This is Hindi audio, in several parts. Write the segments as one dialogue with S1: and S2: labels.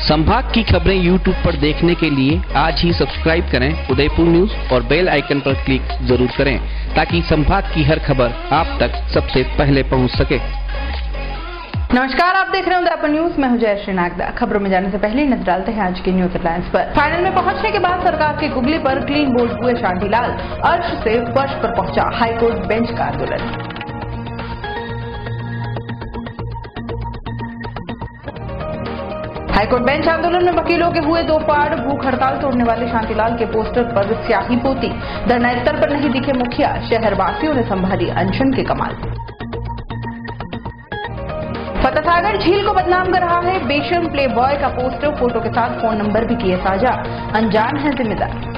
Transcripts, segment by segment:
S1: संभाग की खबरें YouTube पर देखने के लिए आज ही सब्सक्राइब करें उदयपुर न्यूज और बेल आइकन पर क्लिक जरूर करें ताकि संभाग की हर खबर आप तक सबसे पहले पहुंच सके।
S2: नमस्कार, आप देख रहे हैं उदयपुर न्यूज। मैं हूं जयश्री नागदा। खबरों में जाने से पहले नजर डालते हैं आज की न्यूज हेडलाइंस पर। फाइनल में पहुंचने के बाद सरकार की गुगली पर क्लीन बोल्ड हुए शांतिलाल, अर्श से फर्श पर पहुंचा हाईकोर्ट बेंच का आंदोलन। हाईकोर्ट बेंच आंदोलन में वकीलों के हुए दो फाड़, भूख हड़ताल तोड़ने वाले शांतिलाल के पोस्टर पर स्याही पोती, धरना स्थल पर नहीं दिखे मुखिया, शहरवासियों ने संभाली अनशन के कमाल। फतेहसागर झील को बदनाम कर रहा है बेशर्म प्ले बॉय का पोस्टर, फोटो के साथ फोन नंबर भी किए साझा, अनजान है जिम्मेदार।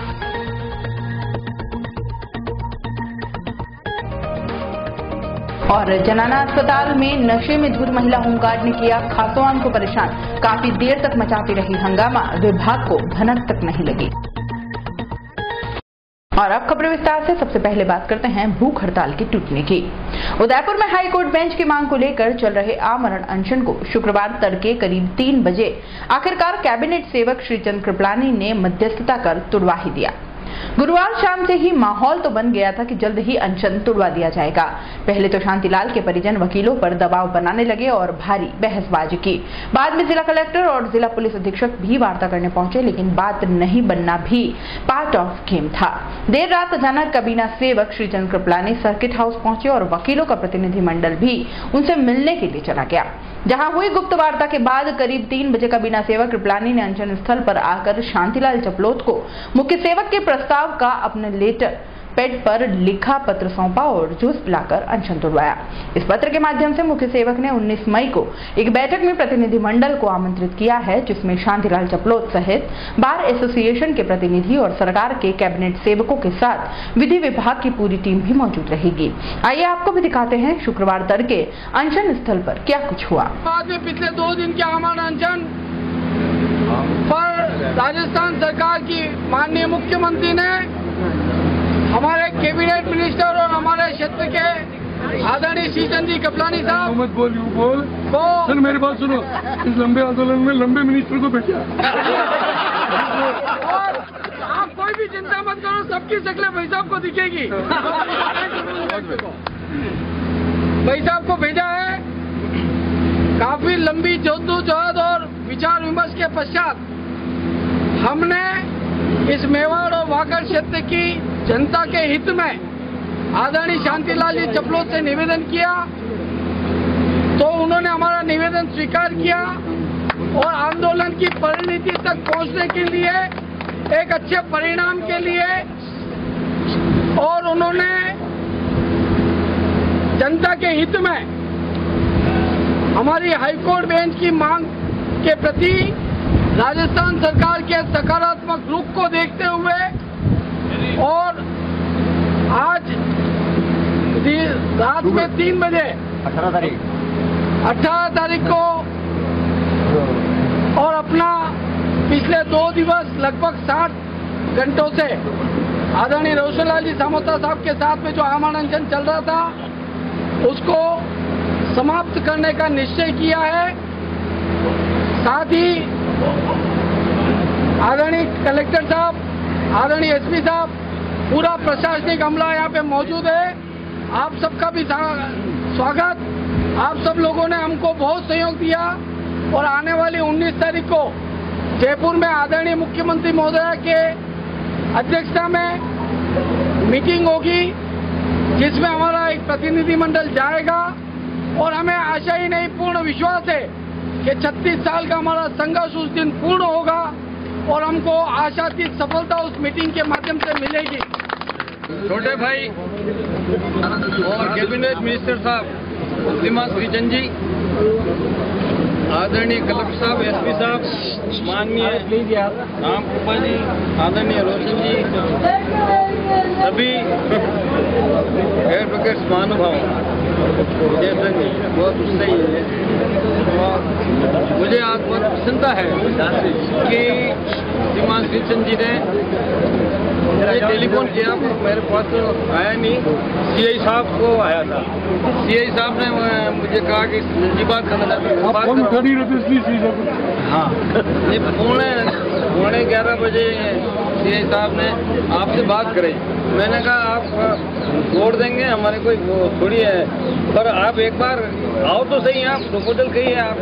S2: और जनाना अस्पताल में नशे में धुत महिला होमगार्ड ने किया खासोआन को परेशान, काफी देर तक मचाती रही हंगामा, विभाग को भनक तक नहीं लगी। और अब खबरें विस्तार से। सबसे पहले बात करते हैं भूख हड़ताल की टूटने की। उदयपुर में हाईकोर्ट बेंच की मांग को लेकर चल रहे आमरण अनशन को शुक्रवार तड़के करीब 3 बजे आखिरकार कैबिनेट सेवक श्रीचंद कृपलानी ने मध्यस्थता कर तुड़वा ही दिया। गुरुवार शाम से ही माहौल तो बन गया था कि जल्द ही अनशन तुड़वा दिया जाएगा। पहले तो शांतिलाल के परिजन वकीलों पर दबाव बनाने लगे और भारी बहसबाजी की। बाद में जिला कलेक्टर और जिला पुलिस अधीक्षक भी वार्ता करने पहुंचे, लेकिन बात नहीं बनना भी पार्ट ऑफ गेम था। देर रात अचानक कबीना सेवक श्रीचंद कृपलानी सर्किट हाउस पहुंचे और वकीलों का प्रतिनिधिमंडल भी उनसे मिलने के लिए चला गया। जहां हुई गुप्त वार्ता के बाद करीब 3 बजे कबीना सेवक कृपलानी ने अनशन स्थल पर आकर शांतिलाल चपलोत को मुख्य सेवक के प्रस्ताव का अपने लेटर पैड पर लिखा पत्र सौंपा और जूस पिलाकर अनशन तुड़वाया। इस पत्र के माध्यम से मुख्य सेवक ने 19 मई को एक बैठक में प्रतिनिधिमंडल को आमंत्रित किया है, जिसमें शांतिलाल चपलोत सहित बार एसोसिएशन के प्रतिनिधि और सरकार के कैबिनेट सेवकों के साथ विधि विभाग की पूरी टीम भी मौजूद रहेगी। आइए आपको भी दिखाते हैं शुक्रवार तड़के अनशन स्थल पर क्या कुछ हुआ।
S3: बाद में पिछले 2 दिन के आमरण अनशन पर राजस्थान सरकार की माननीय मुख्यमंत्री ने हमारे कैबिनेट मिनिस्टर और हमारे क्षेत्र के आदरणीय श्रीचंद जी कृपलानी साहब
S4: बोल मेरी बात सुनो। इस लंबे आंदोलन में लंबे मिनिस्टर को भेजा
S3: और आप कोई भी चिंता मत करो, सबकी शक्लें भाई साहब को दिखेगी। भाई साहब को भेजा है। काफी लंबी जद्दोजहद और विचार विमर्श के पश्चात हमने इस मेवाड़ और वागड़ क्षेत्र की जनता के हित में आदरणीय शांतिलाल जी चपलोत से निवेदन किया, तो उन्होंने हमारा निवेदन स्वीकार किया और आंदोलन की परिणति तक पहुंचने के लिए, एक अच्छे परिणाम के लिए, और उन्होंने जनता के हित में हमारी हाईकोर्ट बेंच की मांग के प्रति राजस्थान सरकार के सकारात्मक रुख को देखते हुए और आज रात में 3 बजे 18 तारीख को और अपना पिछले 2 दिवस लगभग 60 घंटों से आदरणीय रोशनलाल जी सामोता साहब के साथ में जो आमरण अनशन चल रहा था उसको समाप्त करने का निश्चय किया है। साथ ही आदरणीय कलेक्टर साहब, आदरणीय एसपी साहब, पूरा प्रशासनिक अमला यहाँ पे मौजूद है। आप सबका भी स्वागत। आप सब लोगों ने हमको बहुत सहयोग दिया और आने वाली 19 तारीख को जयपुर में आदरणीय मुख्यमंत्री महोदय के अध्यक्षता में मीटिंग होगी, जिसमें हमारा एक प्रतिनिधिमंडल जाएगा और हमें आशा ही नहीं पूर्ण विश्वास है कि 36 साल का हमारा संघर्ष उस दिन पूर्ण होगा और हमको आशातीत सफलता उस मीटिंग के माध्यम से मिलेगी।
S4: छोटे भाई और कैबिनेट मिनिस्टर साहब श्रीमान श्रीचंद जी, आदरणीय कलेक्टर साहब, एसपी साहब, माननीय राम कृपा जी, आदरणीय रोशन जी, सभी एडवोकेट्स महानुभाव, जैसे बहुत उत्साही है और मुझे आज बहुत प्रसन्नता है कि श्रीमान श्रीचंद जी ने मुझे टेलीफोन किया, मेरे पास तो आया नहीं, सीआई साहब को आया था। सीआई साहब ने मुझे कहा कि जी बात करना चाहते हैं। हाँ, ये 11:15 बजे सीआई साहब ने आपसे बात करी। मैंने कहा आप छोड़ देंगे, हमारे कोई थोड़ी है, पर आप एक बार आओ तो सही, आप प्रपोजल कहिए, आप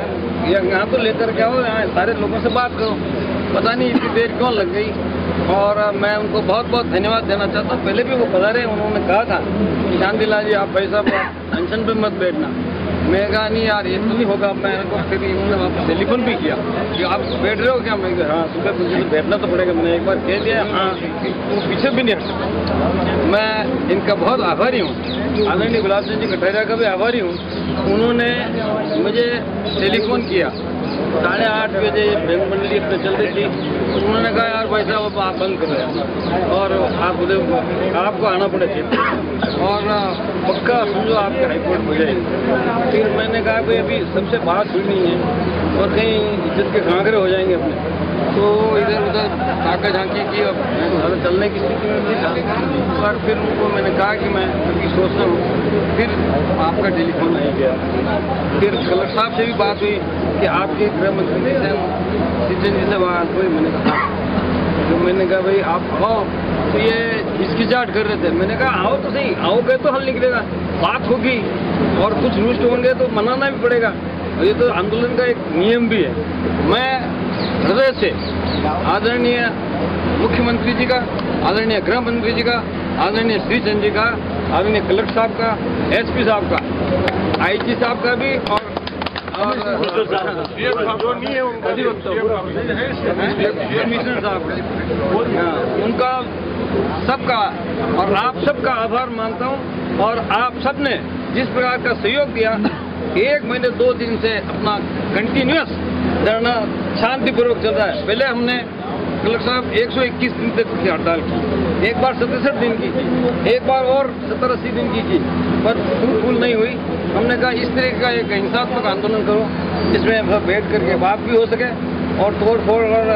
S4: यहाँ तो लेकर के आओ, यहाँ सारे लोगों से बात करो। पता नहीं इतनी देर क्यों लग गई, और मैं उनको बहुत बहुत धन्यवाद देना चाहता हूँ। पहले भी वो पधारे, उन्होंने कहा था कि शांतिलाल जी आप भाई साहब पेंशन पे मत बैठना। मैं कहा नहीं यार ये तो नहीं होगा। मैंने को फिर उन्होंने वापस टेलीफोन भी किया कि आप बैठ रहे हो क्या? मैं हाँ, सुबह मुझे बैठना तो पड़ेगा। मैंने एक बार कह दिया, हाँ, वो पीछे भी नहीं हट। मैं इनका बहुत आभारी हूँ, आदरणीय गुलाब चंद जी कटारिया का भी आभारी हूँ। उन्होंने मुझे टेलीफोन किया 8:30 बजे, बैंक मंडली अपने चल रही थी। उन्होंने कहा यार भाई साहब आप बंद कर रहे और आप उधर आपको आना पड़ेगा और पक्का समझो आपके हाईकोर्ट हो जाएगी। फिर मैंने कहा भाई अभी सबसे बात सुननी है और कहीं इज्जत के घाघरे हो जाएंगे अपने, तो इधर उधर ताका झांकी की, अब ज़्यादा चलने की स्थिति में नहीं था। और फिर उनको मैंने कहा कि मैं अभी सोचता हूँ। फिर आपका टेलीफोन नहीं गया। फिर कलेक्टर साहब से भी बात हुई कि आपके गृह मंत्री सिंचन जी से बात हुई। मैंने कहा तो मैंने कहा भाई आप आओ, तो ये हिचकिचाहट कर रहे थे। मैंने कहा आओ तो सही, आओगे तो हल निकलेगा, बात होगी और कुछ रुष्ट होंगे तो मनाना भी पड़ेगा। ये तो आंदोलन का एक नियम भी है। मैं हृदय से आदरणीय मुख्यमंत्री जी का, आदरणीय गृह मंत्री जी का, आदरणीय श्री चंद जी का, आदरणीय कलेक्टर साहब का, एसपी साहब का, आईजी साहब का भी और जो नहीं है कमिश्नर साहब का, उनका सबका और आप सबका आभार मानता हूं। और आप सबने जिस प्रकार का सहयोग दिया, 1 महीने 2 दिन से अपना कंटिन्यूअस धरना शांतिपूर्वक चल रहा है। पहले हमने कलेक्टर साहब 121 दिन तक की हड़ताल की, एक बार 67 दिन की थी, एक बार और 70-80 दिन की थी, पर फूल नहीं हुई। हमने कहा इस तरह का एक हिंसात्मक आंदोलन करो जिसमें बैठ करके बात भी हो सके और तोड़ फोड़ और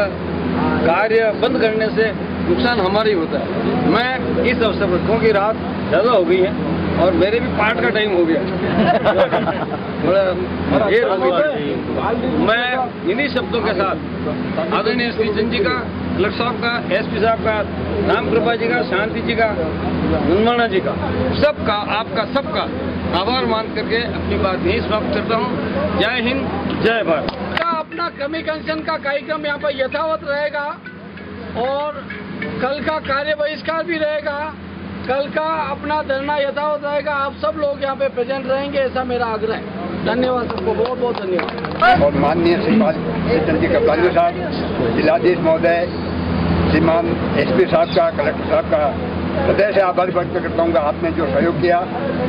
S4: कार्य बंद करने से नुकसान हमारा ही होता है। मैं इस अवसर पर, क्योंकि रात ज़्यादा हो गई है और मेरे भी पाठ का टाइम हो गया, बड़ा देर हो गई, मैं इन्हीं शब्दों के साथ आदरणीय श्री चंद जी का, कलेक्टर साहब का, एसपी साहब का, राम कृपा जी का, शांति जी का, हनुमाना जी का, सबका, आपका सबका आभार मान करके अपनी बात यही समाप्त करता हूँ। जय हिंद, जय भारत।
S3: अपना क्रमिक अनशन का कार्यक्रम यहाँ पर यथावत रहेगा और कल का कार्य बहिष्कार भी रहेगा। कल का अपना धरना यथावत रहेगा। आप सब लोग यहाँ पे प्रेजेंट रहेंगे, ऐसा मेरा आग्रह है। धन्यवाद सबको, बहुत बहुत धन्यवाद।
S5: और माननीय श्रीमान चंद जी कप्तानी साहब, जिलाधीश महोदय, श्रीमान एसपी साहब का, कलेक्टर साहब का हृदय से आभार व्यक्त करता हूँ। आपने जो सहयोग किया,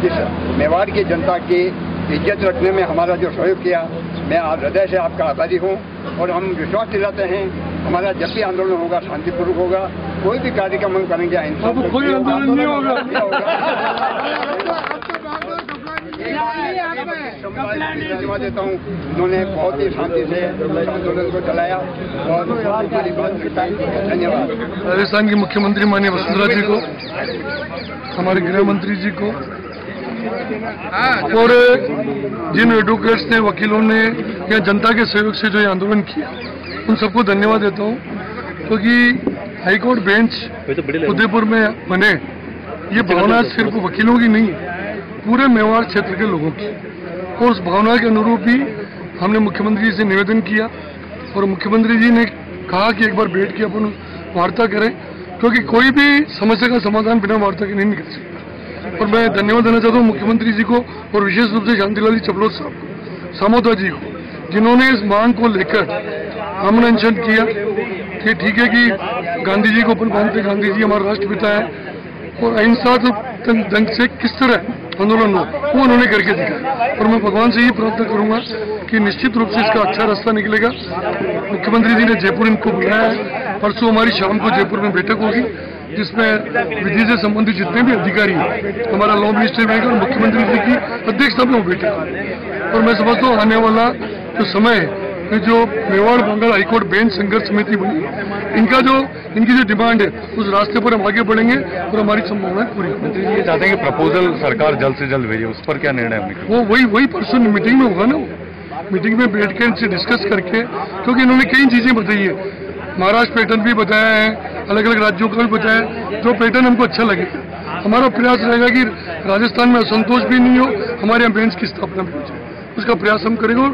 S5: इस मेवाड़ की जनता की इज्जत रखने में हमारा जो सहयोग किया, मैं हृदय से आपका आभारी हूँ। और हम विश्वास दिलाते हैं हमारा जब भी आंदोलन होगा शांतिपूर्वक होगा, कोई भी कार्यक्रम हम करेंगे कोई आंदोलन नहीं होगा। धन्यवाद देता हूँ, उन्होंने बहुत ही शांति से आंदोलन को चलाया और हमारी बात धन्यवाद।
S6: राजस्थान के मुख्यमंत्री माननीय वसुंधरा जी को, हमारे गृह मंत्री जी को और जिन एडवोकेट्स ने, वकीलों ने या जनता के सहयोग से जो ये आंदोलन किया, उन सबको धन्यवाद देता हूँ। क्योंकि हाईकोर्ट बेंच उदयपुर में बने, ये भावना सिर्फ वकीलों की नहीं, पूरे मेवाड़ क्षेत्र के लोगों की। और उस भावना के अनुरूप ही हमने मुख्यमंत्री जी से निवेदन किया और मुख्यमंत्री जी ने कहा कि एक बार बैठ के अपन वार्ता करें, क्योंकि कोई भी समस्या का समाधान बिना वार्ता के नहीं निकल सकता। और मैं धन्यवाद देना चाहता हूँ मुख्यमंत्री जी को और विशेष रूप से शांतिलाल जी चपलोद साहब को, सामोदा जी को, जिन्होंने इस मांग को लेकर आमरण अनशन किया कि ठीक है कि गांधी जी को अपन मानते, गांधी जी हमारा राष्ट्रपिता है और अहिंसा ढंग से किस तरह आंदोलन हो वो उन्होंने करके दिखाया। और मैं भगवान से ये प्रार्थना करूंगा कि निश्चित रूप से इसका अच्छा रास्ता निकलेगा। मुख्यमंत्री जी ने जयपुर इनको बुलाया है, परसों हमारी शाम को जयपुर में बैठक होगी जिसमें विधि से संबंधित जितने भी अधिकारी हैं, हमारा लॉ मिनिस्ट्री बैंक और मुख्यमंत्री जी की अध्यक्षता में वो बैठक। और मैं समझता हूँ आने वाला जो समय है जो मेवाड़ मंगल हाईकोर्ट बेंच संघर्ष समिति बनी, इनकी जो डिमांड है उस रास्ते पर हम आगे बढ़ेंगे और हमारी संभावनाएं पूरी होंगी।
S7: ये चाहते हैं कि प्रपोजल सरकार जल्द से जल्द भेजे, उस पर क्या निर्णय होंगे?
S6: वो वही परसों मीटिंग में होगा ना, मीटिंग में बैठ के इनसे डिस्कस करके, क्योंकि इन्होंने कई चीजें बताई है, महाराष्ट्र पैटर्न भी बताया है, अलग अलग राज्यों का भी बताया, जो पैटर्न हमको अच्छा लगे। हमारा प्रयास रहेगा कि राजस्थान में असंतोष भी नहीं हो, हमारे यहाँ बेंच की स्थापना भी हो जाए, उसका प्रयास हम करेंगे और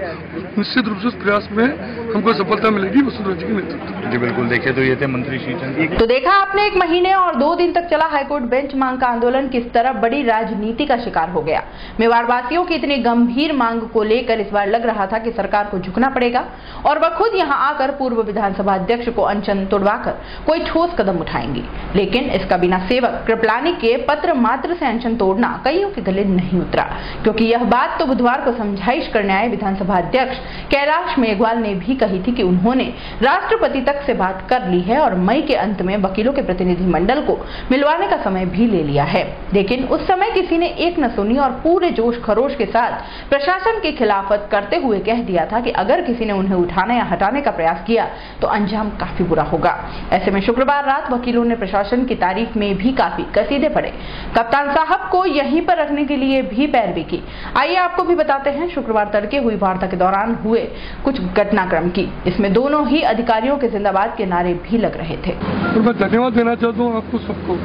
S6: निश्चित रूप से उस प्रयास में हमको सफलता मिलेगी वसुंधरा जी के नेतृत्व।
S7: जी बिल्कुल, देखिए तो ये थे मंत्री श्री चंद।
S2: तो देखा आपने, 1 महीने और 2 दिन तक चला हाईकोर्ट बेंच मांग का आंदोलन किस तरह बड़ी राजनीति का शिकार हो गया। मेवाड़ वासियों की इतनी गंभीर मांग को लेकर इस बार लग रहा था कि सरकार को झुकना पड़ेगा और वह खुद यहां आकर पूर्व विधानसभा अध्यक्ष को अनशन तोड़वाकर कोई ठोस कदम उठाएंगी, लेकिन इसका बिना सेवक कृपलानी के पत्र मात्र से अनशन तोड़ना कईयों के गले नहीं उतरा, क्योंकि यह बात तो बुधवार को समझाइश करने आए विधानसभा अध्यक्ष कैलाश मेघवाल ने भी कही थी कि उन्होंने राष्ट्रपति तक से बात कर ली है और मई के अंत में वकीलों के प्रतिनिधिमंडल को मिलवाने का समय भी ले लिया है। लेकिन उस समय किसी ने एक न सुनी और पूरे जोश खरोश के साथ प्रशासन की खिलाफत करते हुए कह दिया था कि अगर किसी ने उन्हें उठाने या हटाने का प्रयास किया तो अंजाम काफी बुरा होगा। ऐसे में शुक्रवार रात वकीलों ने प्रशासन की तारीफ में भी काफी कसीदे पड़े, कप्तान साहब को यहीं पर रखने के लिए भी पैरवी की। आइए आपको भी बताते हैं शुक्रवार तड़के हुई वार्ता के दौरान हुए कुछ घटनाक्रम की। इसमें दोनों ही अधिकारियों के जिंदाबाद के नारे भी लग रहे थे।
S6: और मैं धन्यवाद देना चाहता हूँ आपको सबको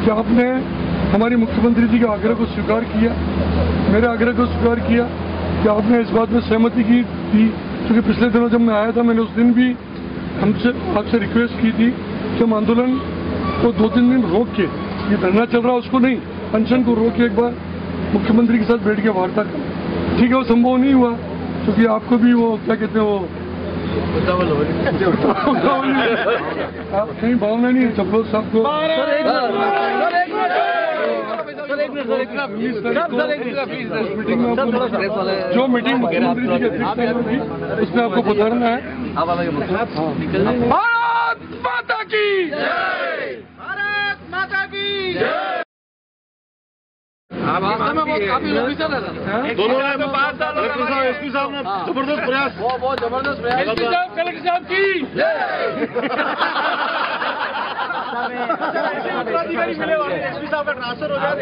S6: कि आपने हमारी मुख्यमंत्री जी के आग्रह को स्वीकार किया, मेरे आग्रह को स्वीकार किया कि आपने इस बात में सहमति की थी, क्योंकि पिछले दिनों जब मैं आया था मैंने उस दिन भी आपसे रिक्वेस्ट की थी कि हम आंदोलन को 2-3 दिन रोक के, ये धरना चल रहा उसको नहीं, अनशन को रोक के एक बार मुख्यमंत्री के साथ बैठ के वार्ता करें। ठीक है, वो संभव नहीं हुआ क्योंकि आपको भी वो क्या कहते हैं, वो आप कहीं भावना नहीं है चपलोद साहब को। जो मीटिंग मुख्यमंत्री जी के अध्यक्षता में होगी उसमें आपको बताना है। भारत माता की जय, भारत माता की जय।
S7: दोनों में 5 साल एसपी साहब ने जबरदस्त प्रयास, बहुत जबरदस्त प्रयास। एसपी साहब, कलेक्टर साहब की अधिकारी मिले वाले एसपी साहब का ट्रांसफर हो जाए।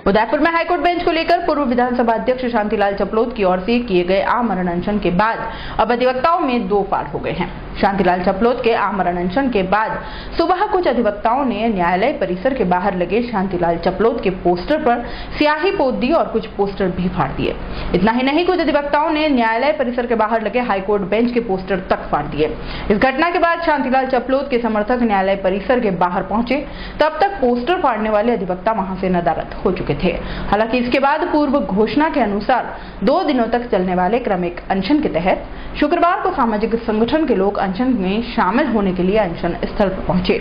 S2: उदयपुर में हाईकोर्ट बेंच को लेकर पूर्व विधानसभा अध्यक्ष शांतिलाल चपलोद की ओर से किए गए आमरण अनशन के बाद अब अधिवक्ताओं में 2 फाड़ हो गए हैं। शांतिलाल चपलोद के आमरण अनशन के बाद सुबह कुछ अधिवक्ताओं ने न्यायालय परिसर के बाहर लगे शांतिलाल चपलोद के पोस्टर पर स्याही पोत दी और कुछ पोस्टर भी फाड़ दिए। इतना ही नहीं, कुछ अधिवक्ताओं ने न्यायालय परिसर के बाहर लगे हाईकोर्ट बेंच के पोस्टर तक फाड़ दिए। इस घटना के बाद शांतिलाल चपलोद के समर्थक न्यायालय परिसर के बाहर पहुंचे, तब तक पोस्टर फाड़ने वाले अधिवक्ता वहां से नदारद हो चुके थे। हालांकि इसके बाद पूर्व घोषणा के अनुसार 2 दिनों तक चलने वाले क्रमिक अनशन के तहत शुक्रवार को सामाजिक संगठन के लोग अनशन में शामिल होने के लिए अनशन स्थल पर पहुंचे।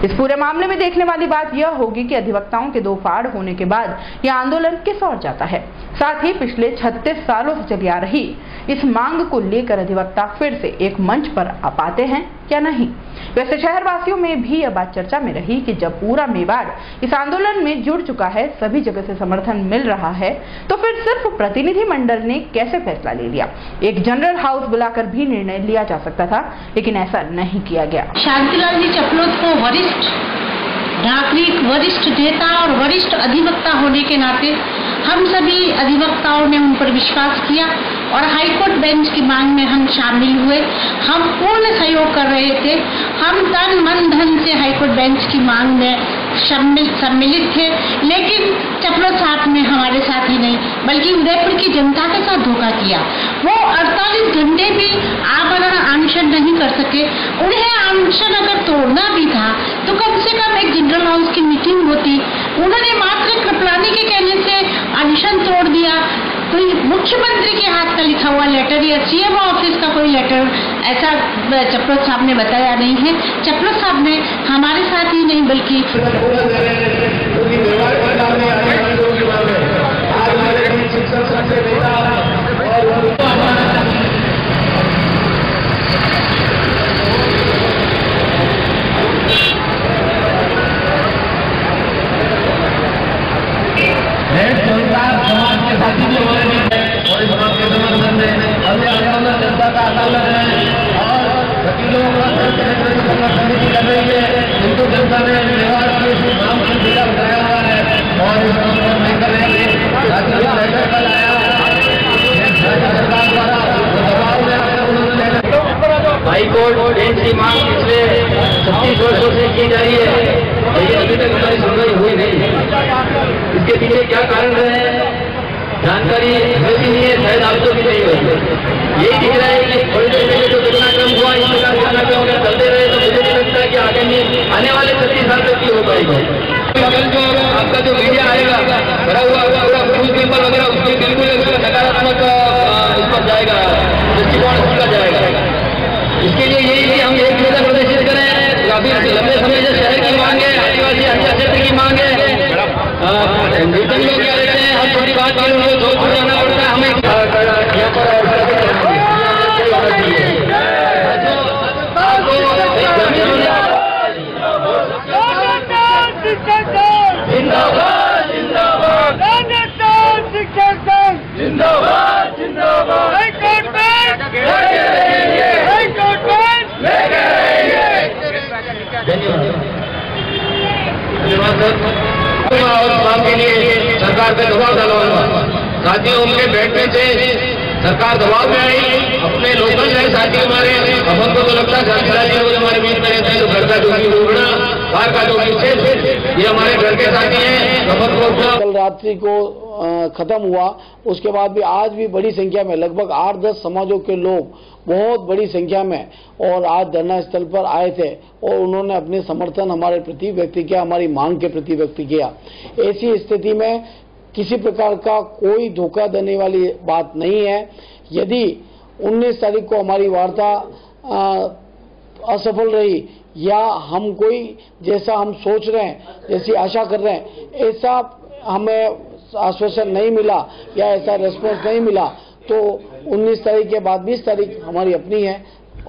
S2: इस पूरे मामले में देखने वाली बात यह होगी कि अधिवक्ताओं के 2 फाड़ होने के बाद यह आंदोलन किस ओर जाता है। साथ ही पिछले 36 सालों से चली आ रही इस मांग को लेकर अधिवक्ता फिर से एक मंच पर आ पाते हैं या नहीं। वैसे शहरवासियों में भी यह बात चर्चा में रही कि जब पूरा मेवाड़ इस आंदोलन में जुड़ चुका है, सभी जगह से समर्थन मिल रहा है, तो फिर सिर्फ प्रतिनिधि मंडल ने कैसे फैसला ले लिया। एक जनरल हाउस बुलाकर भी निर्णय लिया जा सकता था, लेकिन ऐसा नहीं किया गया।
S8: शांतिलाल जी चपलोद को वरिष्ठ नागरिक, वरिष्ठ नेता और वरिष्ठ अधिवक्ता होने के नाते हम सभी अधिवक्ताओं ने उन पर विश्वास किया और हाईकोर्ट बेंच की मांग में हम शामिल हुए। हम पूर्ण सहयोग कर रहे थे, हम तन मन धन से हाईकोर्ट बेंच की मांग में सम्मिलित थे, लेकिन चपलोद साहब ने हमारे साथ ही नहीं बल्कि उदयपुर की जनता के साथ धोखा किया। वो 48 घंटे भी आमरण अनशन नहीं कर सके। उन्हें अनशन अगर तोड़ना भी था तो कम से कम एक जनरल हाउस की मीटिंग होती। उन्होंने मात्र कृपलानी के कहने से अनशन तोड़ दिया। कोई मुख्यमंत्री के हाथ का लिखा हुआ लेटर या सीएमओ ऑफिस का कोई लेटर ऐसा चपलोद साहब ने बताया नहीं है। चपलोद साहब ने हमारे साथ ही नहीं बल्कि
S9: समाज के साथी वकीलों का समिति कर रही है। हिंदू जनता ने मेवाड़ के इस नाम से जिला बनाया हुआ है और इस काम को नहीं करेंगे। लेटर कल आया सरकार द्वारा दबाव में हाईकोर्ट बेंच की मांग पिछले 36 वर्षों से की जा रही है, लेकिन अभी तक हमारी सुनवाई हुई नहीं। इसके पीछे क्या कारण रहे हैं जानकारी हमें भी नहीं है, शायद आपको भी नहीं होगी। यही दिख रहा है कि थोड़ी देर पहले जो घटनाक्रम हुआ इस प्रकार के घटनाक्रम अगर चलते रहे तो मुझे नहीं लगता कि आगे में आने वाले 36 साल तक की हो पाएगी। कल जो आपका जो मीडिया आएगा भरा हुआ पूरा न्यूज पेपर वगैरह उसमें बिल्कुल नकारात्मक इस पर जाएगा, दृष्टिकोण उसका जाएगा। इसके लिए यही कि हम एक नेता प्रदर्शित करें। काफी लंबे समय से शहर की मांग है, आदिवासी अंचल क्षेत्र की मांग है। निर्धन लोग क्या रहते हैं, हम छोटी बात करें उनको जोधपुर जाना पड़ता है, हमें यहाँ
S7: जिंदाबाद जिंदाबाद जिंदाबाद जिंदाबाद हाईकोर्ट बेंच हाईकोर्ट बेंच लेके
S9: धन्यवाद सर। काम के लिए सरकार पे दबाव डालवा, साथियों उनके बैठने से सरकार दबाव में आई। अपने लोकल है साथी हमारे, अपन को तो लगता है शांतिलाल रोज हमारे बीच में रहते हैं, तो घर का जो भी उड़ना बाहर का जो भी ये हमारे घर के साथी हैं। अपन को
S10: कल रात्रि को खत्म हुआ, उसके बाद भी आज भी बड़ी संख्या में लगभग 8-10 समाजों के लोग बहुत बड़ी संख्या में और आज धरना स्थल पर आए थे और उन्होंने अपने समर्थन हमारे प्रति व्यक्त किया, हमारी मांग के प्रति व्यक्त किया। ऐसी स्थिति में किसी प्रकार का कोई धोखा देने वाली बात नहीं है। यदि 19 तारीख को हमारी वार्ता असफल रही या हम कोई जैसा हम सोच रहे हैं, जैसी आशा कर रहे हैं, ऐसा हमें आश्वासन नहीं मिला या ऐसा रेस्पॉन्स नहीं मिला, तो 19 तारीख के बाद 20 तारीख हमारी अपनी है,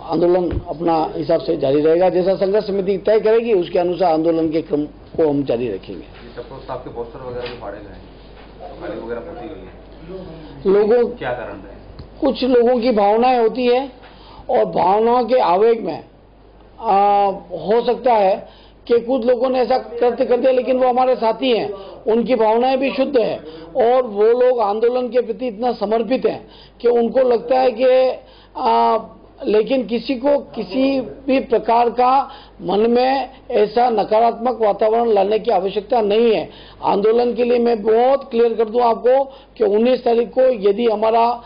S10: आंदोलन अपना हिसाब से जारी रहेगा। जैसा संघर्ष समिति तय करेगी उसके अनुसार आंदोलन के क्रम को हम जारी रखेंगे।
S11: आपके पोस्टर वगैरह भी फाड़े गए, गाली वगैरह पोती गई है,
S10: लोगों
S11: क्या कारण है?
S10: कुछ लोगों की भावनाएं होती है और भावनाओं के आवेग में हो सकता है कि कुछ लोगों ने ऐसा करते करते, लेकिन वो हमारे साथी हैं, उनकी भावनाएं भी शुद्ध है और वो लोग आंदोलन के प्रति इतना समर्पित हैं कि उनको लगता है कि लेकिन किसी को किसी भी प्रकार का मन में ऐसा नकारात्मक वातावरण लाने की आवश्यकता नहीं है। आंदोलन के लिए मैं बहुत क्लियर कर दूं आपको कि 19 तारीख को यदि हमारा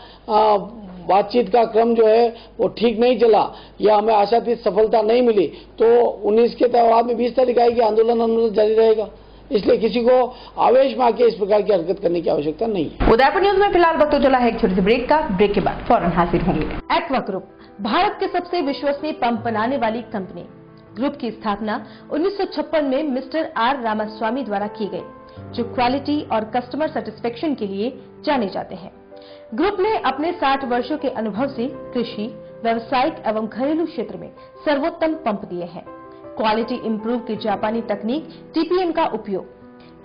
S10: बातचीत का क्रम जो है वो ठीक नहीं चला या हमें आशातीत सफलता नहीं मिली तो 19 के बाद में 20 तारीख आएगी, आंदोलन जारी रहेगा। इसलिए किसी को आवेश में आके इस प्रकार की हरकत करने की आवश्यकता नहीं है।
S2: उदयपुर न्यूज में फिलहाल वक्त चला है एक छोटी सी ब्रेक का। ब्रेक के बाद फौरन हाजिर होंगे।
S12: एक्वा ग्रुप भारत के सबसे विश्वसनीय पंप बनाने वाली कंपनी। ग्रुप की स्थापना 1956 में मिस्टर आर रामास्वामी द्वारा की गई, जो क्वालिटी और कस्टमर सेटिस्फेक्शन के लिए जाने जाते हैं। ग्रुप ने अपने 60 वर्षों के अनुभव से कृषि, व्यावसायिक एवं घरेलू क्षेत्र में सर्वोत्तम पंप दिए हैं। क्वालिटी इंप्रूव की जापानी तकनीक टीपीएम का उपयोग,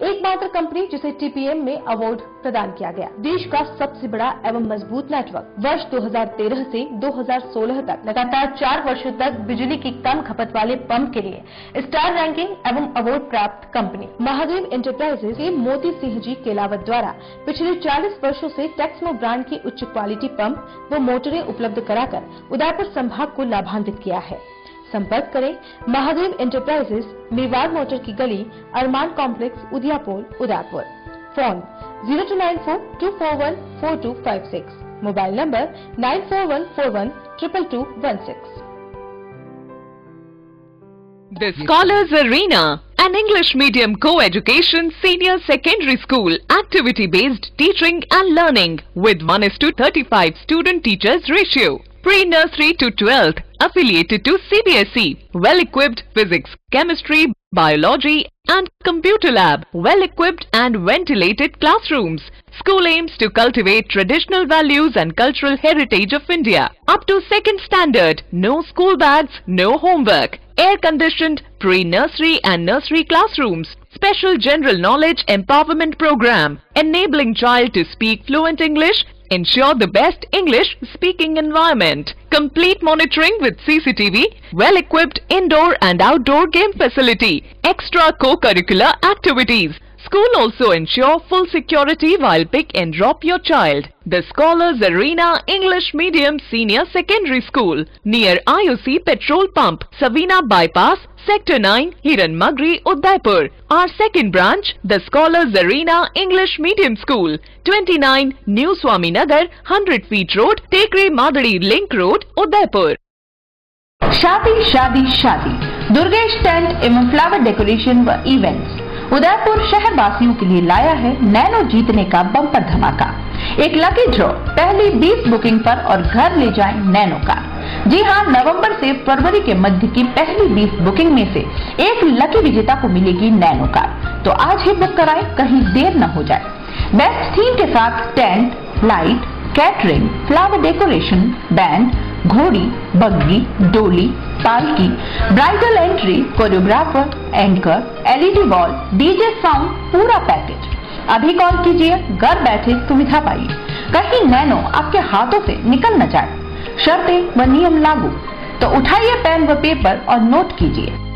S12: एकमात्र कंपनी जिसे टीपीएम में अवार्ड प्रदान किया गया। देश का सबसे बड़ा एवं मजबूत नेटवर्क। वर्ष 2013 से 2016 तक लगातार 4 वर्षों तक बिजली की कम खपत वाले पंप के लिए स्टार रैंकिंग एवं अवार्ड प्राप्त कंपनी। महादेव एंटरप्राइजेज के मोती सिंह जी केलावत द्वारा पिछले 40 वर्षों से टेक्समो ब्रांड की उच्च क्वालिटी पंप व मोटरें उपलब्ध कराकर उदयपुर संभाग को लाभान्वित किया है। संपर्क करें महादेव एंटरप्राइजेज, मेवाड़ मोटर की गली, Armaan complex, Udaipur, Udaipur. Phone 0294241426, mobile number 9414122216।
S13: The Scholars Arena, an English medium co-education senior secondary school, activity-based teaching and learning with 1:35 student-teachers ratio. Pre-nursery to 12th, affiliated to CBSE, well-equipped physics, chemistry, biology and computer lab, well-equipped and ventilated classrooms. School aims to cultivate traditional values and cultural heritage of India. Up to 2nd standard, no school bags, no homework. Air-conditioned pre-nursery and nursery classrooms. Special general knowledge empowerment program, enabling child to speak fluent English, ensure the best English speaking environment. Complete monitoring with CCTV, well-equipped indoor and outdoor game facility, extra co-curricular activities. School also ensure full security while pick and drop your child. The Scholars Arena English Medium Senior Secondary School near IOC Petrol Pump, Savina Bypass, Sector 9, Hiranmagri, Udaipur. Our second branch, the Scholars Arena English Medium School, 29 New Swaminagar, 100 Feet Road, Tekri Madadi Link Road, Udaipur.
S2: शादी शादी शादी दुर्गेश टेंट एवं फ्लावर डेकोरेशन व इवेंट्स उदयपुर शहर वासियों के लिए लाया है नैनो जीतने का बम्पर धमाका। एक लकी ड्रॉ, पहली 20 बुकिंग पर और घर ले जाएं नैनो कार। जी हां, नवंबर से फरवरी के मध्य की पहली 20 बुकिंग में से एक लकी विजेता को मिलेगी नैनो कार। तो आज ही बुक कराएं, कहीं देर न हो जाए। बेस्ट थीम के साथ tent, light, catering, flower decoration, band, घोड़ी, बग्गी, डोली, पालकी, bridal entry, choreographer, anchor, LED wall, DJ sound, पूरा पैकेज। अभी कॉल कीजिए, घर बैठे सुविधा पाइए, कहीं नैनो आपके हाथों से निकल न जाए। शर्तें व नियम लागू। तो उठाइए पेन व पेपर और नोट कीजिए।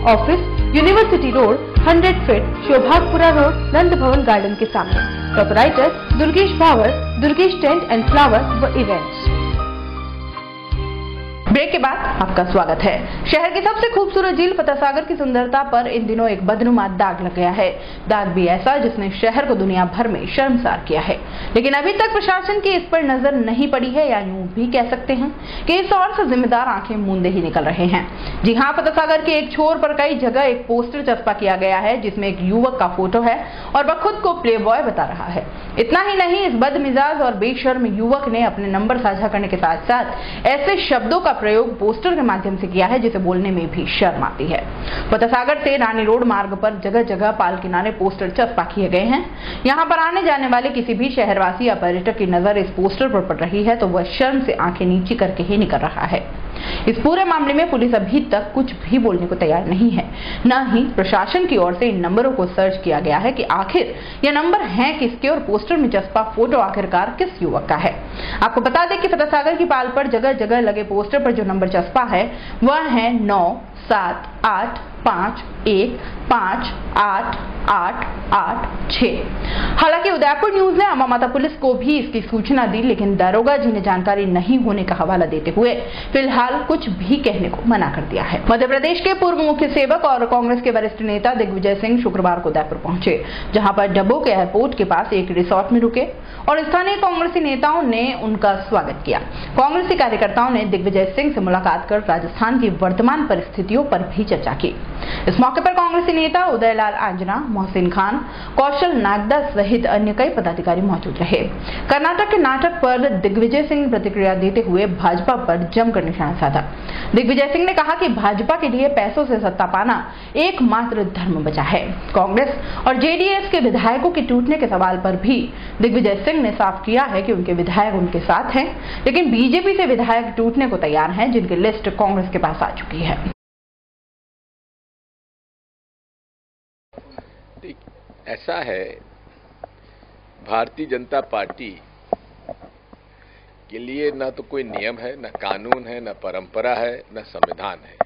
S12: Office university road, 100 feet, Sobhagpura road, Nand Bhawan garden के सामने। Proprietor Durgesh Bhawar, Durgesh tent and flower व इवेंट्स।
S2: ब्रेक के बाद आपका स्वागत है। शहर की सबसे खूबसूरत झील फतेहसागर की सुंदरता पर इन दिनों एक बदनुमा दाग लग गया है। दाग भी ऐसा जिसने शहर को दुनिया भर में शर्मसार किया है, लेकिन अभी तक प्रशासन की इस पर नजर नहीं पड़ी है, या यूं भी कह सकते हैं कि इस ओर से जिम्मेदार आंखें मूंदे ही निकल रहे हैं। जी हां, फतेहसागर के एक छोर पर कई जगह एक पोस्टर चस्पा किया गया है जिसमें एक युवक का फोटो है और वह खुद को प्ले बॉय बता रहा है। इतना ही नहीं, इस बदमिजाज और बेशर्म युवक ने अपने नंबर साझा करने के साथ साथ ऐसे शब्दों का प्रयोग पोस्टर के माध्यम से किया है जिसे बोलने में भी शर्म आती है। फतेहसागर से रानी रोड मार्ग पर जगह जगह पाल किनारे पोस्टर चस्पा किए गए हैं। यहां पर आने जाने वाले किसी भी शहरवासी या पर्यटक की नजर इस पोस्टर पर पड़ रही है तो वह शर्म से आंखें नीची करके ही निकल रहा है। इस पूरे मामले में पुलिस अभी तक कुछ भी बोलने को तैयार नहीं है। न ही प्रशासन की ओर से इन नंबरों को सर्च किया गया है कि आखिर ये नंबर हैं किसके और पोस्टर में चस्पा फोटो आखिरकार किस युवक का है। आपको बता दें कि फतेहसागर की पाल पर जगह जगह लगे पोस्टर पर जो नंबर चस्पा है वह है 9 7 8 5 1 5 8 8 8 6। हालांकि उदयपुर न्यूज ने अम्बा माता पुलिस को भी इसकी सूचना दी, लेकिन दारोगा जी ने जानकारी नहीं होने का हवाला देते हुए फिलहाल कुछ भी कहने को मना कर दिया है। मध्य प्रदेश के पूर्व मुख्य सेवक और कांग्रेस के वरिष्ठ नेता दिग्विजय सिंह शुक्रवार को उदयपुर पहुंचे, जहां पर डब्बो के एयरपोर्ट के पास एक रिसोर्ट में रुके और स्थानीय कांग्रेसी नेताओं ने उनका स्वागत किया। कांग्रेसी कार्यकर्ताओं ने दिग्विजय सिंह से मुलाकात कर राजस्थान की वर्तमान परिस्थितियों पर भी चर्चा की। इस मौके पर कांग्रेसी नेता उदयलाल आंजना, मोहसिन खान, कौशल नागदा सहित अन्य कई पदाधिकारी मौजूद रहे। कर्नाटक के नाटक पर दिग्विजय सिंह प्रतिक्रिया देते हुए भाजपा पर जमकर निशाना साधा। दिग्विजय सिंह ने कहा कि भाजपा के लिए पैसों से सत्ता पाना एकमात्र धर्म बचा है। कांग्रेस और जेडीएस के विधायकों के टूटने के सवाल पर भी दिग्विजय सिंह ने साफ किया है कि उनके विधायक उनके साथ हैं, लेकिन बीजेपी से विधायक टूटने को तैयार हैं, जिनकी लिस्ट कांग्रेस के पास आ चुकी है।
S14: ऐसा है, भारतीय जनता पार्टी के लिए न तो कोई नियम है, न कानून है, न परंपरा है, न संविधान है।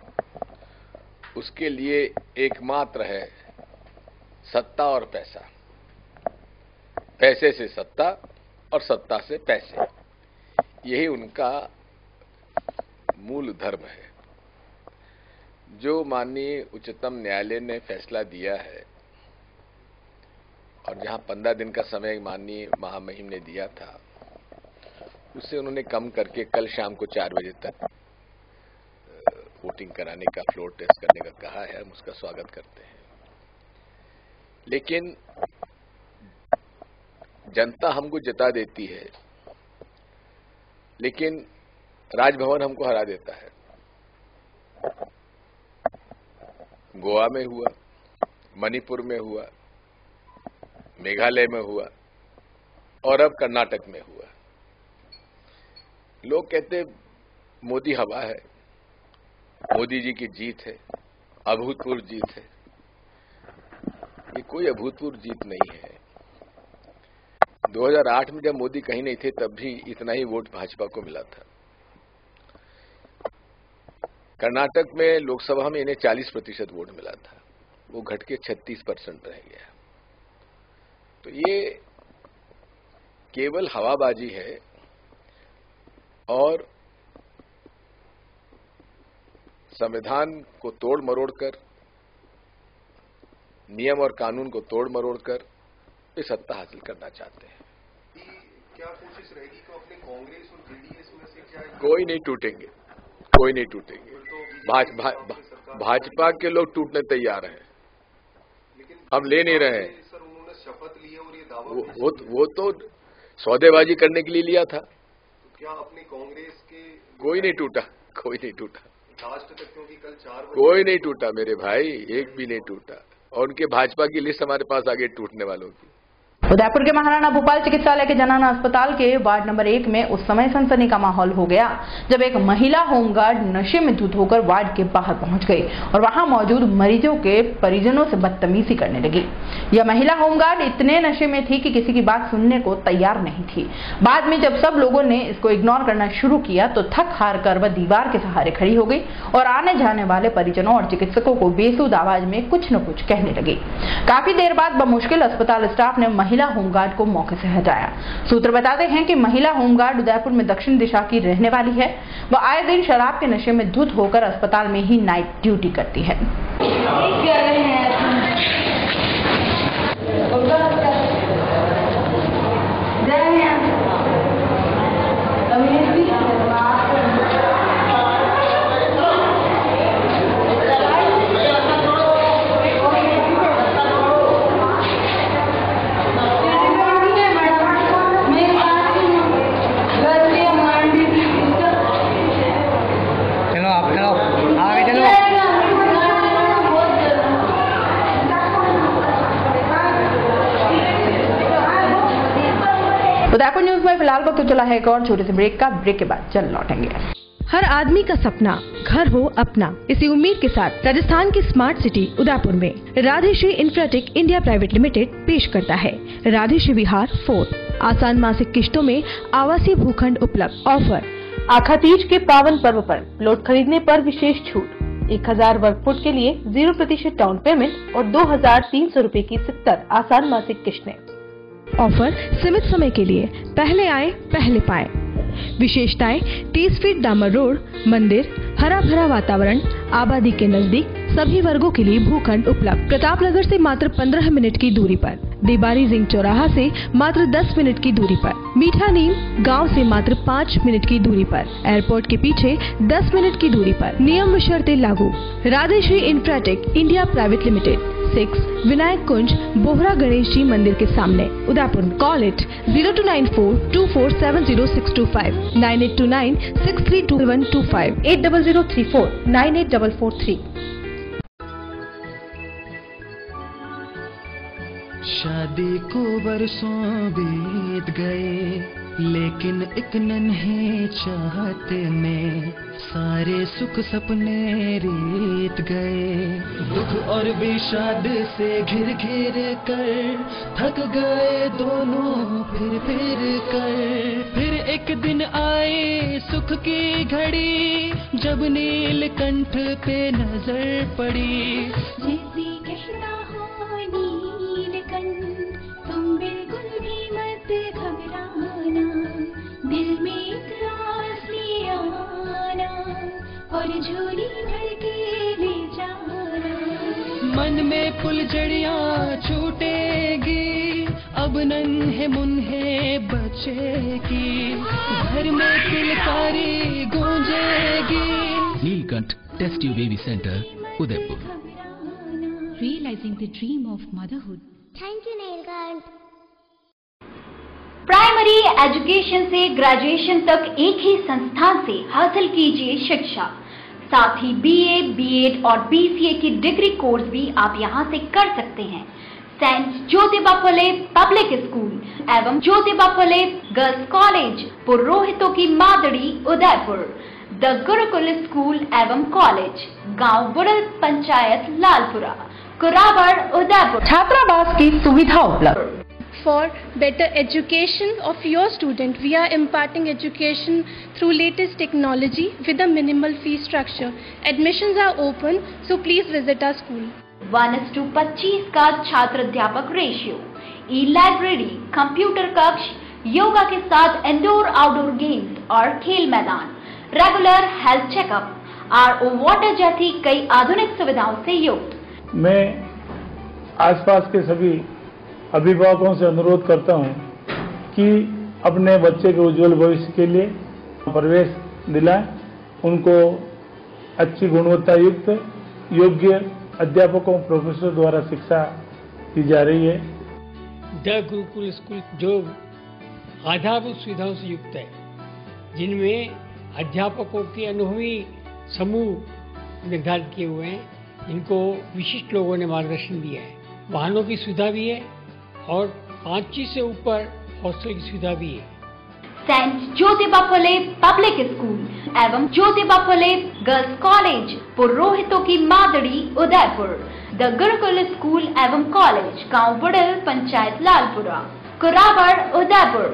S14: उसके लिए एकमात्र है सत्ता और पैसा, पैसे से सत्ता और सत्ता से पैसे। यही उनका मूल धर्म है। जो माननीय उच्चतम न्यायालय ने फैसला दिया है और जहां 15 दिन का समय माननीय महामहिम ने दिया था, उससे उन्होंने कम करके कल शाम को 4 बजे तक वोटिंग कराने का, फ्लोर टेस्ट करने का कहा है। हम उसका स्वागत करते हैं, लेकिन जनता हमको जता देती है, लेकिन राजभवन हमको हरा देता है। गोवा में हुआ, मणिपुर में हुआ, मेघालय में हुआ और अब कर्नाटक में हुआ। लोग कहते मोदी हवा है, मोदी जी की जीत है, अभूतपूर्व जीत है। ये कोई अभूतपूर्व जीत नहीं है। 2008 में जब मोदी कहीं नहीं थे तब भी इतना ही वोट भाजपा को मिला था। कर्नाटक में लोकसभा में इन्हें 40% वोट मिला था, वो घट के 36% रह गया। तो ये केवल हवाबाजी है और संविधान को तोड़ मरोड़ कर, नियम और कानून को तोड़ मरोड़ कर वे सत्ता हासिल करना चाहते हैं।
S11: क्या कोशिश रहेगी कि अपने कांग्रेस और जेडीएस में से क्या
S14: कोई नहीं टूटेंगे, कोई नहीं टूटेंगे। भाजपा के लोग टूटने तैयार हैं, हम ले नहीं रहे हैं।
S11: सर उन्होंने शपथ ली है और ये दावा
S14: वो तो सौदेबाजी करने के लिए लिया था।
S11: तो क्या अपनी कांग्रेस के
S14: कोई नहीं टूटा, कोई नहीं टूटा
S11: लास्ट तक, क्योंकि कल 4 बजे
S14: कोई नहीं टूटा मेरे भाई, एक भी नहीं टूटा। और उनके भाजपा की लिस्ट हमारे पास आ गई टूटने वालों की।
S2: उदयपुर के महाराणा भूपाल चिकित्सालय के जनाना अस्पताल के वार्ड नंबर 1 में उस समय सनसनी का माहौल हो गया जब एक महिला होमगार्ड नशे में धुत होकर वार्ड के बाहर पहुंच गई और वहां मौजूद मरीजों के परिजनों से बदतमीजी करने लगी। यह महिला होमगार्ड इतने नशे में थी कि किसी की बात सुनने को तैयार नहीं थी। बाद में जब सब लोगों ने इसको इग्नोर करना शुरू किया तो थक हार कर वह दीवार के सहारे खड़ी हो गई और आने जाने वाले परिजनों और चिकित्सकों को बेसुध आवाज में कुछ न कुछ कहने लगी। काफी देर बाद बमुश्किल अस्पताल स्टाफ ने महिला होमगार्ड को मौके से हटाया। सूत्र बताते हैं कि महिला होमगार्ड उदयपुर में दक्षिण दिशा की रहने वाली है। वह आए दिन शराब के नशे में धुत होकर अस्पताल में ही नाइट ड्यूटी करती है। उदयपुर न्यूज में फिलहाल वक्त चला है एक और छोटे से ब्रेक का। ब्रेक के बाद चल लौटेंगे।
S12: हर आदमी का सपना घर हो अपना। इसी उम्मीद के साथ राजस्थान की स्मार्ट सिटी उदयपुर में राधेश्री इंफ्राटेक इंडिया प्राइवेट लिमिटेड पेश करता है राधेश्री विहार 4। आसान मासिक किश्तों में आवासीय भूखंड उपलब्ध। ऑफर आखा तीज के पावन पर्व पर प्लॉट खरीदने पर विशेष छूट। 1000 वर्ग फुट के लिए 0% डाउन पेमेंट और 2300 रूपए की 70 आसान मासिक किश्तें। ऑफर सीमित समय के लिए, पहले आए पहले पाए। विशेषताएं 30 फीट डामर रोड, मंदिर, हरा भरा वातावरण, आबादी के नजदीक, सभी वर्गों के लिए भूखंड उपलब्ध। प्रतापनगर से मात्र 15 मिनट की दूरी पर, देबारी रिंग चौराहा से मात्र 10 मिनट की दूरी पर, मीठा नीम गांव से मात्र 5 मिनट की दूरी पर, एयरपोर्ट के पीछे 10 मिनट की दूरी पर। नियम व शर्तें लागू। Radheshree infratech India private limited 6 Vinayak Kunj, Bohra Ganesh ji मंदिर के सामने, उदयपुर। Call it 0294247065, 9829632125, 8034984443।
S15: शादी को बरसों बीत गए लेकिन एक नन्हे चाहते में सारे सुख सपने रीत गए। दुख और विषाद से घिर घिर कर थक गए दोनों फिर कर। फिर एक दिन आए सुख की घड़ी जब नीलकंठ पे नजर पड़ी।
S16: तुम बिल्कुल भी मत घबराना, दिल में एक राज ले आना और झोली भर के ले जाना।
S15: मन में फुलझड़ियाँ छूटेगी, अब नन्हे मुन्हे बचेगी, घर में किलकारी गूंजेगी।
S17: Neelkanth test tube baby centre, Udaipur.
S16: Realizing the dream of motherhood.
S18: Thank you, Neelkant. Primary education से ग्रेजुएशन तक एक ही संस्थान से हासिल कीजिए शिक्षा। साथ ही बीए, बीएड और बीसीए की डिग्री कोर्स भी आप यहां से कर सकते हैं। Saint Jyotiba Phule public school एवं ज्योतिबा फुले गर्ल्स कॉलेज, पुरोहितों की मादड़ी, उदयपुर। द गुरुकुल स्कूल एवं कॉलेज, गांव बुड़ल, पंचायत लालपुरा, कुराबड़, उदयपुर।
S2: छात्रावास की सुविधा उपलब्ध।
S19: For better education of your student, we are imparting education through latest technology with a minimal fee structure. Admissions are open, so please visit our school.
S18: 1:25 का छात्र अध्यापक रेशियो, ई-लाइब्रेरी, कंप्यूटर कक्ष, योगा के साथ इंडोर आउटडोर गेम्स और खेल मैदान, regular health checkup, RO water जैसी कई आधुनिक सुविधाओं से युक्त।
S20: मैं आसपास के सभी अभिभावकों से अनुरोध करता हूं कि अपने बच्चे के उज्जवल भविष्य के लिए प्रवेश दिलाएं, उनको अच्छी गुणवत्ता युक्त योग्य अध्यापकों प्रोफेसर द्वारा शिक्षा दी जा रही है।
S21: द गुरुकुल स्कूल जो आधारभूत सुविधाओं से युक्त है, जिनमें अध्यापकों के अनुभवी समूह निर्धारित किए हुए हैं, इनको विशिष्ट लोगों ने मार्गदर्शन दिया है। वाहनों की सुविधा भी है और 5 से ऊपर हॉस्टल की सुविधा भी है।
S18: Saint Jyotiba Phule public school एवं ज्योतिबा फुले गर्ल्स कॉलेज, पुरोहितों की मादड़ी, उदयपुर। द गुरुकुल स्कूल एवं कॉलेज, गांव बुड़ल, पंचायत लालपुरा, कुराबड़, उदयपुर।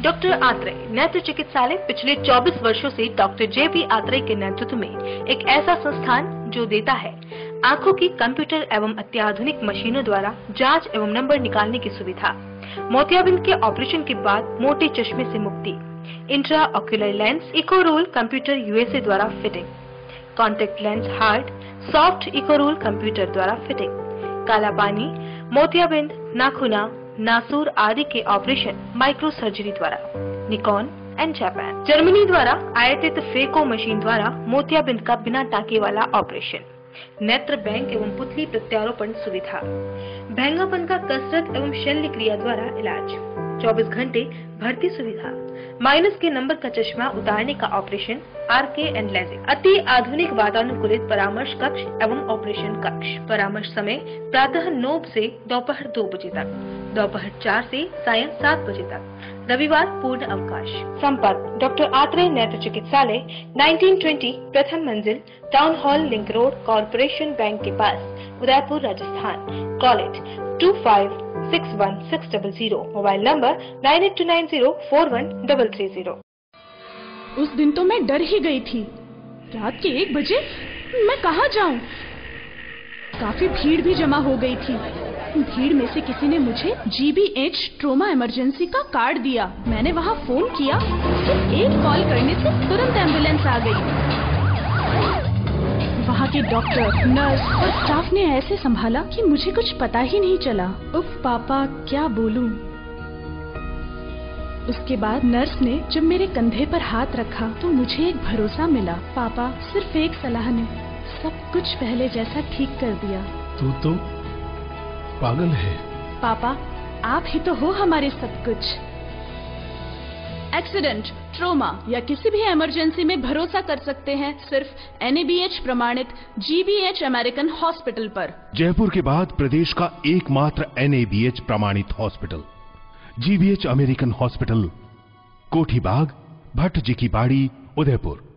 S12: डॉक्टर आत्रेय नेत्र चिकित्सालय पिछले 24 वर्षों से डॉक्टर जे.पी. आत्रेय के नेतृत्व में एक ऐसा संस्थान जो देता है आंखों की कंप्यूटर एवं अत्याधुनिक मशीनों द्वारा जांच एवं नंबर निकालने की सुविधा, मोतियाबिंद के ऑपरेशन के बाद मोटे चश्मे से मुक्ति, intra ocular lens eco roll computer USA द्वारा fitting, contact lens hard soft eco roll computer द्वारा फिटिंग, काला पानी, मोतियाबिंद, नाखूना, नासूर आदि के ऑपरेशन माइक्रो सर्जरी द्वारा, निकॉन एंड जापान। जर्मनी द्वारा आयातित फेको मशीन द्वारा मोतियाबिंद का बिना टाँके वाला ऑपरेशन, नेत्र बैंक एवं पुतली प्रत्यारोपण सुविधा, भैंगापन का कसरत एवं शल्य क्रिया द्वारा इलाज, 24 घंटे भर्ती सुविधा, माइनस के नंबर का चश्मा उतारने का ऑपरेशन, आरके एंड लेजिक, अति आधुनिक वातानुकूलित परामर्श कक्ष एवं ऑपरेशन कक्ष। परामर्श समय प्रातः 9 से दोपहर 2 बजे तक, दोपहर 4 से सायं 7 बजे तक, रविवार पूर्ण अवकाश। संपर्क डॉक्टर आत्रेय नेत्र चिकित्सालय, 1920 प्रथम मंजिल, town hall, link road, corporation bank के पास, Udaipur, Rajasthan. College 25616000, mobile number 9829041330।
S22: उस दिन तो मैं डर ही गई थी। रात के 1 बजे मैं कहाँ जाऊं? काफी भीड़ भी जमा हो गई थी। भीड़ में से किसी ने मुझे GBH ट्रोमा इमरजेंसी का कार्ड दिया। मैंने वहाँ फोन किया, सिर्फ एक कॉल करने से तुरंत एम्बुलेंस आ गई। वहाँ के डॉक्टर, नर्स और स्टाफ ने ऐसे संभाला कि मुझे कुछ पता ही नहीं चला। उफ पापा, क्या बोलूं? उसके बाद नर्स ने जब मेरे कंधे पर हाथ रखा तो मुझे एक भरोसा मिला। पापा, सिर्फ एक सलाह ने सब कुछ पहले जैसा ठीक कर दिया।
S23: तू तो पागल है।
S22: पापा, आप ही तो हो हमारे सब कुछ। एक्सीडेंट, ट्रोमा या किसी भी इमरजेंसी में भरोसा कर सकते हैं सिर्फ NABH प्रमाणित GBH अमेरिकन हॉस्पिटल पर।
S24: जयपुर के बाद प्रदेश का एकमात्र NABH प्रमाणित हॉस्पिटल GBH अमेरिकन हॉस्पिटल, कोठी बाग, भट्ट जी की बाड़ी, उदयपुर।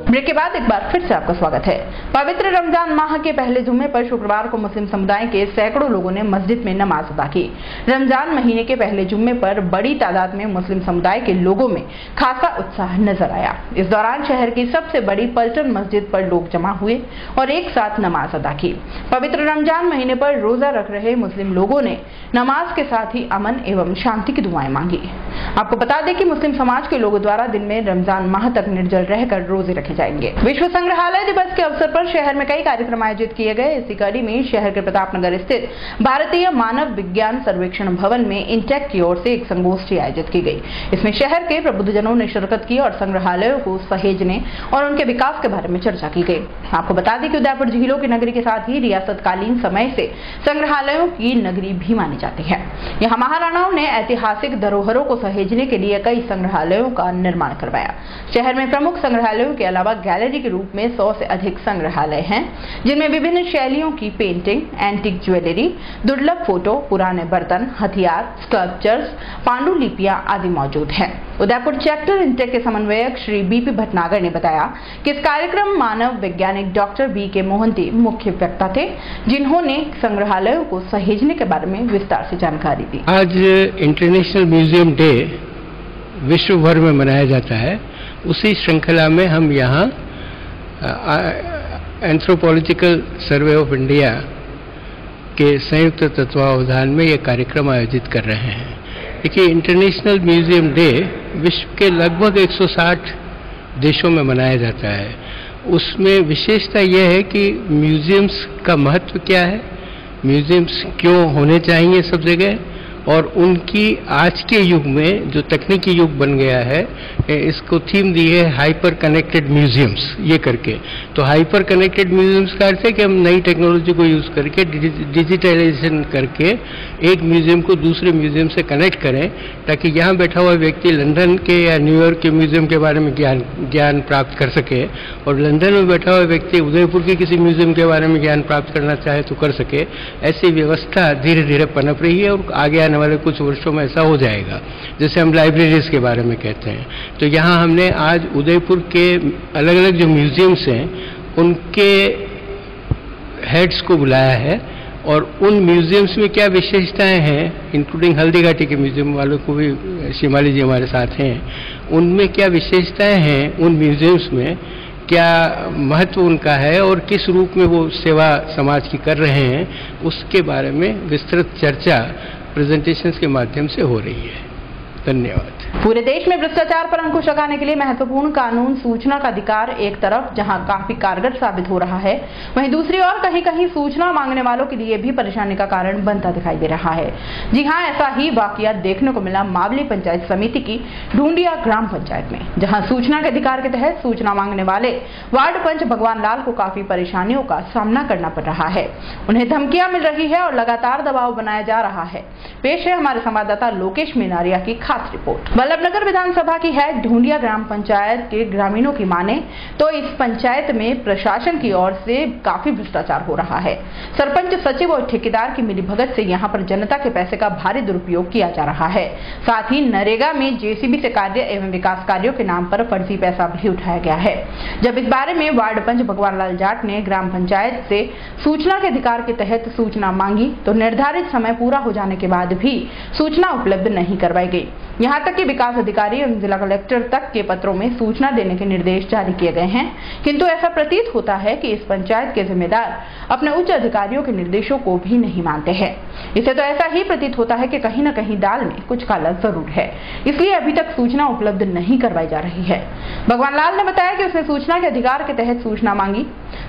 S2: ब्रेक के बाद एक बार फिर से आपका स्वागत है। पवित्र रमजान माह के पहले जुम्मे पर शुक्रवार को मुस्लिम समुदाय के सैकड़ों लोगों ने मस्जिद में नमाज अदा की। रमजान महीने के पहले जुम्मे पर बड़ी तादाद में मुस्लिम समुदाय के लोगों में खासा उत्साह नजर आया। इस दौरान शहर की सबसे बड़ी पलटन मस्जिद पर लोग जमा हुए और एक साथ नमाज अदा की। पवित्र रमजान महीने पर रोजा रख रहे मुस्लिम लोगों ने नमाज के साथ ही अमन एवं शांति की दुआएं मांगी। आपको बता दें कि मुस्लिम समाज के लोगों द्वारा दिन में रमजान माह तक निर्जल रहकर रोजे रखे जाएंगे। विश्व संग्रहालय दिवस के अवसर पर शहर में कई कार्यक्रम आयोजित किए गए। इसी कड़ी में शहर के प्रतापनगर स्थित भारतीय मानव विज्ञान सर्वेक्षण भवन में इंटेक की ओर से एक संगोष्ठी आयोजित की गई। इसमें शहर के प्रबुद्धजनों ने शिरकत की और संग्रहालयों को सहेजने और उनके विकास के बारे में चर्चा की गई। आपको बता दें कि उदयपुर झीलों की नगरी के साथ ही रियासतकालीन समय से संग्रहालयों की नगरी भी मानी जाती है। यहाँ महाराणाओं ने ऐतिहासिक धरोहरों को सहेजने के लिए कई संग्रहालयों का निर्माण करवाया। शहर में प्रमुख संग्रहालयों के अलावा गैलरी के रूप में 100 से अधिक संग्रहालय हैं, जिनमें विभिन्न शैलियों की पेंटिंग, एंटीक ज्वेलरी, दुर्लभ फोटो, पुराने बर्तन, हथियार, स्कल्पचर्स, पांडुलिपियां आदि मौजूद हैं। उदयपुर चैप्टर इंटेक के समन्वयक श्री बीपी भटनागर ने बताया कि इस कार्यक्रम मानव वैज्ञानिक डॉक्टर बी.के. मोहंती मुख्य वक्ता थे, जिन्होंने संग्रहालयों को सहेजने के बारे में विस्तार से जानकारी दी।
S21: आज इंटरनेशनल म्यूजियम डे विश्व भर में मनाया जाता है। उसी श्रृंखला में हम यहाँ एंथ्रोपोलॉजिकल सर्वे ऑफ इंडिया के संयुक्त तत्वावधान में ये कार्यक्रम आयोजित कर रहे हैं। देखिए, इंटरनेशनल म्यूजियम डे विश्व के लगभग 160 देशों में मनाया जाता है। उसमें विशेषता यह है कि म्यूजियम्स का महत्व क्या है, म्यूजियम्स क्यों होने चाहिए सब जगह, और उनकी आज के युग में जो तकनीकी युग बन गया है, इसको थीम दी है हाइपर कनेक्टेड म्यूजियम्स ये करके। तो हाइपर कनेक्टेड म्यूजियम्स का अर्थ है कि हम नई टेक्नोलॉजी को यूज करके डिजिटलाइजेशन करके एक म्यूजियम को दूसरे म्यूजियम से कनेक्ट करें, ताकि यहाँ बैठा हुआ व्यक्ति लंदन के या न्यूयॉर्क के म्यूजियम के बारे में ज्ञान प्राप्त कर सके, और लंदन में बैठा हुआ व्यक्ति उदयपुर के किसी म्यूजियम के बारे में ज्ञान प्राप्त करना चाहे तो कर सके। ऐसी व्यवस्था धीरे धीरे पनप रही है और आगे आने वाले कुछ वर्षों में ऐसा हो जाएगा, जैसे हम लाइब्रेरीज के बारे में कहते हैं। तो यहाँ हमने आज उदयपुर के अलग अलग जो म्यूजियम्स हैं उनके हेड्स को बुलाया है, और उन म्यूजियम्स में क्या विशेषताएं हैं, इंक्लूडिंग हल्दीघाटी के म्यूजियम वालों को भी शिमाली जी हमारे साथ हैं, उनमें क्या विशेषताएं हैं, उन म्यूजियम्स में क्या महत्व उनका है और किस रूप में वो सेवा समाज की कर रहे हैं, उसके बारे में विस्तृत चर्चा प्रेजेंटेशंस के माध्यम से हो रही है। धन्यवाद।
S2: पूरे देश में भ्रष्टाचार पर अंकुश लगाने के लिए महत्वपूर्ण कानून सूचना का अधिकार एक तरफ जहां काफी कारगर साबित हो रहा है, वहीं दूसरी ओर कहीं कहीं सूचना मांगने वालों के लिए भी परेशानी का कारण बनता दिखाई दे रहा है। जी हां, ऐसा ही वाकया देखने को मिला मावली पंचायत समिति की ढूंढिया ग्राम पंचायत में, जहां सूचना के अधिकार के तहत सूचना मांगने वाले वार्ड पंच भगवान लाल को काफी परेशानियों का सामना करना पड़ रहा है। उन्हें धमकियां मिल रही है और लगातार दबाव बनाया जा रहा है। पेश है हमारे संवाददाता लोकेश मीनारिया की खास रिपोर्ट। वल्लभनगर विधानसभा की है ढूंढिया ग्राम पंचायत के ग्रामीणों की माने तो इस पंचायत में प्रशासन की ओर से काफी भ्रष्टाचार हो रहा है। सरपंच, सचिव और ठेकेदार की मिलीभगत से यहां पर जनता के पैसे का भारी दुरुपयोग किया जा रहा है। साथ ही नरेगा में जेसीबी से कार्य एवं विकास कार्यों के नाम पर फर्जी पैसा भी उठाया गया है। जब इस बारे में वार्ड पंच भगवान लाल जाट ने ग्राम पंचायत से सूचना के अधिकार के तहत सूचना मांगी तो निर्धारित समय पूरा हो जाने के बाद भी सूचना उपलब्ध नहीं करवाई गई। यहाँ तक कि विकास अधिकारी एवं जिला कलेक्टर तक के पत्रों में सूचना देने के निर्देश जारी किए गए हैं, किंतु ऐसा प्रतीत होता है कि इस पंचायत के जिम्मेदार अपने उच्च अधिकारियों के निर्देशों को भी नहीं मानते हैं। इसे तो ऐसा ही प्रतीत होता है कि कहीं न कहीं दाल में कुछ काला जरूर है, इसलिए अभी तक सूचना उपलब्ध नहीं करवाई जा रही है। भगवान लाल ने बताया कि उसने सूचना के अधिकार के तहत सूचना मांगी,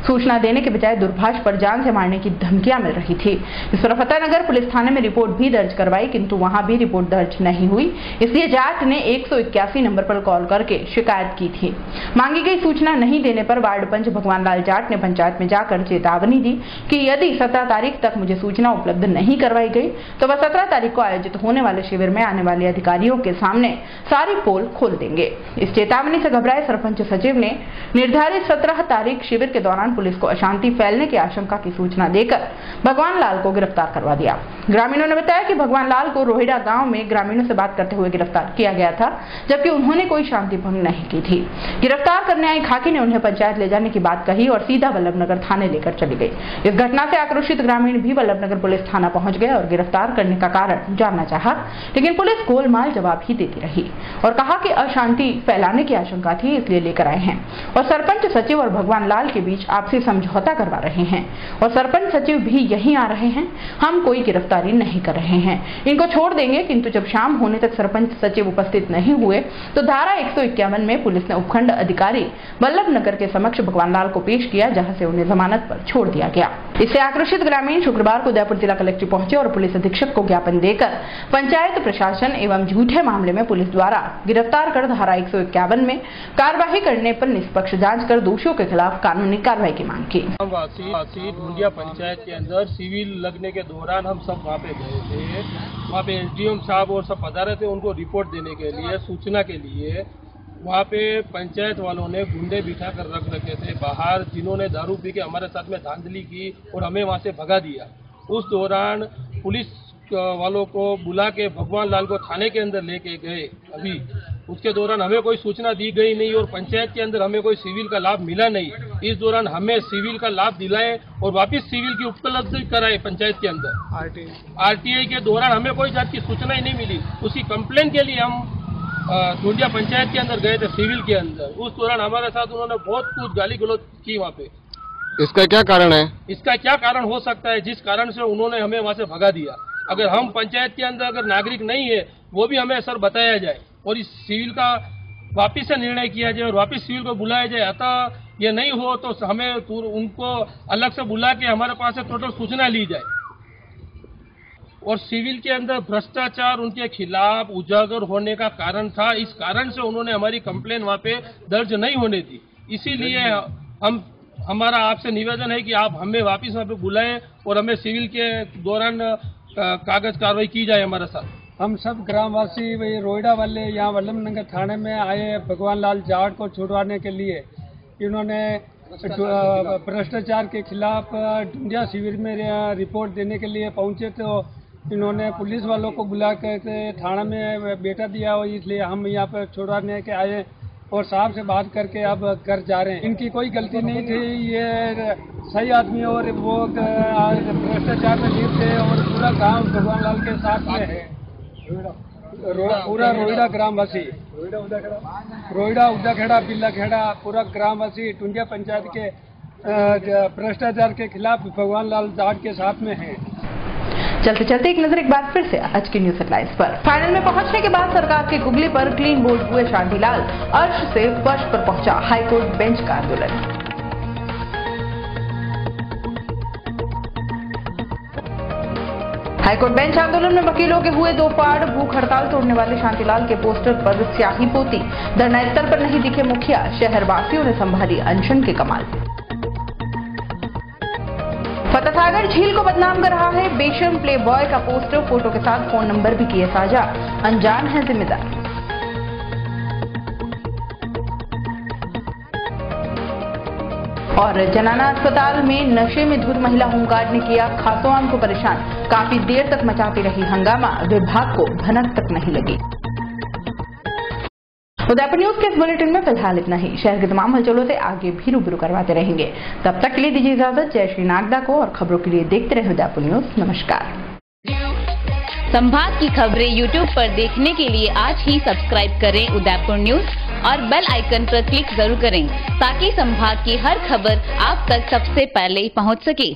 S2: सूचना देने के बजाय दूरभाष पर जान से मारने की धमकियां मिल रही थी। इस पर फतेहनगर पुलिस थाने में रिपोर्ट भी दर्ज करवाई, किंतु वहां भी रिपोर्ट दर्ज नहीं हुई, इसलिए जाट ने 181 नंबर पर कॉल करके शिकायत की थी। मांगी गई सूचना नहीं देने पर वार्ड पंच भगवान लाल जाट ने पंचायत में जाकर चेतावनी दी कि यदि 17 तारीख तक मुझे सूचना उपलब्ध नहीं करवाई गई तो वह 17 तारीख को आयोजित होने वाले शिविर में आने वाले अधिकारियों के सामने सारी पोल खोल देंगे। इस चेतावनी से घबराए सरपंच सचिव ने निर्धारित 17 तारीख शिविर के दौरान दौरान पुलिस को अशांति फैलने की आशंका की सूचना देकर भगवान लाल को गिरफ्तार करवा दिया। ग्रामीणों ने बताया कि भगवान लाल को रोहिड़ा गांव में ग्रामीणों से बात करते हुए गिरफ्तार किया गया था, जबकि उन्होंने कोई शांति भंग नहीं की थी। गिरफ्तार करने आई खाकी ने उन्हें पंचायत ले जाने की बात कही और सीधा वल्लभनगर थाने लेकर चली गई। इस घटना से आक्रोशित ग्रामीण भी वल्लभनगर पुलिस थाना पहुंच गए और गिरफ्तार करने का कारण जानना चाहा, लेकिन पुलिस गोलमाल जवाब ही देती रही और कहा कि अशांति फैलाने की आशंका थी, इसलिए लेकर आए हैं और सरपंच सचिव और भगवान लाल के बीच आपसी समझौता करवा रहे हैं और सरपंच सचिव भी यहीं आ रहे हैं। हम कोई गिरफ्तारी नहीं कर रहे हैं, इनको छोड़ देंगे, किंतु जब शाम होने तक सरपंच सचिव उपस्थित नहीं हुए तो धारा 151 में पुलिस ने उपखंड अधिकारी वल्लभनगर के समक्ष भगवान लाल को पेश किया, जहां से उन्हें जमानत पर छोड़ दिया गया। इससे आक्रोशित ग्रामीण शुक्रवार को उदयपुर जिला कलेक्ट्रेट पहुंचे और पुलिस अधीक्षक को ज्ञापन देकर पंचायत प्रशासन एवं झूठे मामले में पुलिस द्वारा गिरफ्तार कर धारा 151 में कार्यवाही करने पर निष्पक्ष जांच कर दोषियों के खिलाफ कानूनी कार्रवाई की मांग की।
S1: ढूंढिया पंचायत के अंदर सिविल लगने के दौरान हम सब वहाँ पे गए थे। वहाँ पे एसडीएम साहब और सब पधारे थे उनको रिपोर्ट देने के लिए, सूचना के लिए। वहाँ पे पंचायत वालों ने गुंडे बिठा कर रख रखे थे बाहर, जिन्होंने दारू पी के हमारे साथ में धांधली की और हमें वहाँ से भगा दिया। उस दौरान पुलिस वालों को बुला के भगवान लाल को थाने के अंदर लेके गए। अभी उसके दौरान हमें कोई सूचना दी गई नहीं और पंचायत के अंदर हमें कोई सिविल का लाभ मिला नहीं। इस दौरान हमें सिविल का लाभ दिलाए और वापस सिविल की उपलब्धि कराए पंचायत के अंदर। आरटीआई के दौरान हमें कोई जात की सूचना ही नहीं मिली। उसी कंप्लेन के लिए हम ढूंढिया पंचायत के अंदर गए थे सिविल के अंदर। उस दौरान हमारे साथ उन्होंने बहुत कुछ गाली गलौज की वहाँ पे।
S3: इसका क्या कारण है?
S1: इसका क्या कारण हो सकता है जिस कारण से उन्होंने हमें वहाँ से भगा दिया? अगर हम पंचायत के अंदर अगर नागरिक नहीं है वो भी हमें सर बताया जाए और इस सिविल का वापिस से निर्णय किया जाए और वापिस सिविल को बुलाया जाए। अतः ये नहीं हो तो हमें उनको अलग से बुला के हमारे पास से टोटल सूचना ली जाए। और सिविल के अंदर भ्रष्टाचार उनके खिलाफ उजागर होने का कारण था, इस कारण से उन्होंने हमारी कंप्लेन वहाँ पे दर्ज नहीं होने दी। इसीलिए हमारा आपसे निवेदन है कि आप हमें वापस वहाँ पे बुलाएं और हमें सिविल के दौरान कागज कार्रवाई की जाए हमारे साथ।
S21: हम सब ग्रामवासी रोहिड़ा वाले यहाँ वल्लभनगर थाने में आए भगवान लाल जाट को छुड़वाने के लिए। इन्होंने भ्रष्टाचार के खिलाफ ढूंढिया शिविर में रिपोर्ट देने के लिए पहुँचे तो इन्होंने पुलिस वालों को बुला कर थाना में बैठा दिया और इसलिए हम यहाँ पर छुड़वाने के आए और साहब से बात करके अब घर जा रहे हैं। इनकी कोई गलती नहीं थी, ये सही आदमी और वो भ्रष्टाचार में लिप्त थे और पूरा गांव भगवान लाल के साथ में है। पूरा रोहिड़ा ग्रामवासी, रोहिड़ा उद्दाखेड़ा बिल्लाखेड़ा पूरा ग्रामवासी ढूंढिया पंचायत के भ्रष्टाचार के खिलाफ भगवान लाल जाट के साथ में है।
S2: चलते चलते एक नजर एक बार फिर से आज की न्यूज हेडलाइंस पर। फाइनल में पहुंचने के बाद सरकार के गुगली पर क्लीन बोल्ड हुए शांतिलाल, अर्श से फर्श पर पहुंचा हाईकोर्ट बेंच का आंदोलन। हाईकोर्ट बेंच आंदोलन में वकीलों के हुए दो फाड़, भूख हड़ताल तोड़ने वाले शांतिलाल के पोस्टर पर स्याही पोती, धरना स्थल पर नहीं दिखे मुखिया, शहरवासियों ने संभाली अनशन के कमाल। फतेहसागर झील को बदनाम कर रहा है बेशर्म प्ले बॉय का पोस्टर, फोटो के साथ फोन नंबर भी किए साझा, अनजान है जिम्मेदार। और जनाना अस्पताल में नशे में धुत महिला होमगार्ड ने किया खासोआन को परेशान, काफी देर तक मचाती रही हंगामा, विभाग को भनक तक नहीं लगी। उदयपुर न्यूज के इस बुलेटिन में फिलहाल इतना ही। शहर के तमाम हलचलों से आगे भी रूबरू करवाते रहेंगे। तब तक के लिए दीजिए इजाजत। जय श्री नागदा को और खबरों के लिए देखते रहे उदयपुर न्यूज। नमस्कार।
S4: संभाग की खबरें यूट्यूब पर देखने के लिए आज ही सब्सक्राइब करें उदयपुर न्यूज और बेल आइकन पर क्लिक जरूर करें ताकि संभाग की हर खबर आप तक सबसे पहले पहुंच सके।